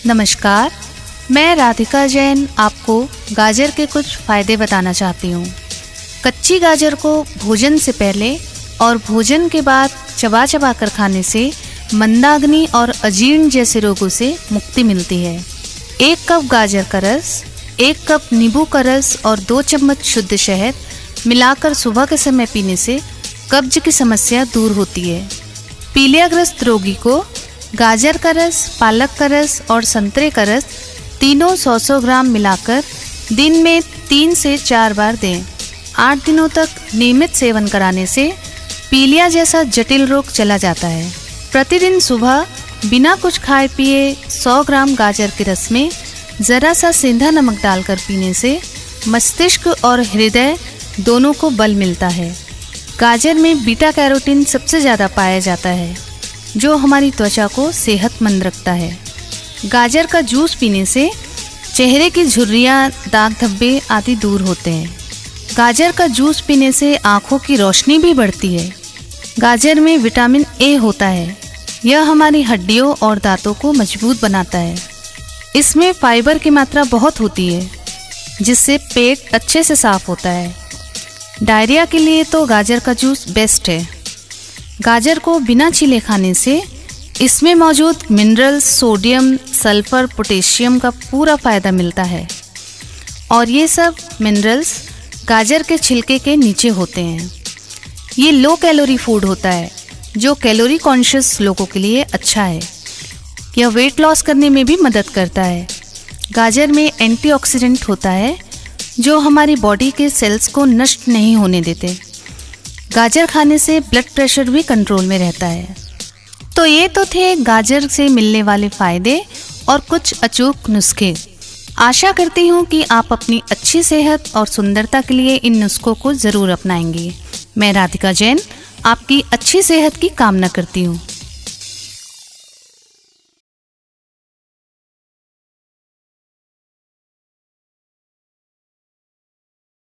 नमस्कार, मैं राधिका जैन आपको गाजर के कुछ फ़ायदे बताना चाहती हूँ। कच्ची गाजर को भोजन से पहले और भोजन के बाद चबा चबा कर खाने से मंदाग्नि और अजीर्ण जैसे रोगों से मुक्ति मिलती है। 1 कप गाजर का रस, 1 कप नींबू का रस और 2 चम्मच शुद्ध शहद मिलाकर सुबह के समय पीने से कब्ज की समस्या दूर होती है। पीलियाग्रस्त रोगी को गाजर का रस, पालक का रस और संतरे का रस तीनों 100-100 ग्राम मिलाकर दिन में 3 से 4 बार दें। 8 दिनों तक नियमित सेवन कराने से पीलिया जैसा जटिल रोग चला जाता है। प्रतिदिन सुबह बिना कुछ खाए पिए 100 ग्राम गाजर के रस में ज़रा सा सेंधा नमक डालकर पीने से मस्तिष्क और हृदय दोनों को बल मिलता है। गाजर में बीटा कैरोटीन सबसे ज़्यादा पाया जाता है, जो हमारी त्वचा को सेहतमंद रखता है। गाजर का जूस पीने से चेहरे की झुर्रियाँ, दाग धब्बे आदि दूर होते हैं। गाजर का जूस पीने से आँखों की रोशनी भी बढ़ती है। गाजर में विटामिन ए होता है, यह हमारी हड्डियों और दांतों को मजबूत बनाता है। इसमें फाइबर की मात्रा बहुत होती है, जिससे पेट अच्छे से साफ होता है। डायरिया के लिए तो गाजर का जूस बेस्ट है। गाजर को बिना छीले खाने से इसमें मौजूद मिनरल्स, सोडियम, सल्फर, पोटेशियम का पूरा फ़ायदा मिलता है और ये सब मिनरल्स गाजर के छिलके के नीचे होते हैं। ये लो कैलोरी फूड होता है, जो कैलोरी कॉन्शियस लोगों के लिए अच्छा है। यह वेट लॉस करने में भी मदद करता है। गाजर में एंटीऑक्सीडेंट होता है, जो हमारी बॉडी के सेल्स को नष्ट नहीं होने देते। गाजर खाने से ब्लड प्रेशर भी कंट्रोल में रहता है। तो ये तो थे गाजर से मिलने वाले फ़ायदे और कुछ अचूक नुस्खे। आशा करती हूँ कि आप अपनी अच्छी सेहत और सुंदरता के लिए इन नुस्खों को ज़रूर अपनाएंगे। मैं राधिका जैन आपकी अच्छी सेहत की कामना करती हूँ।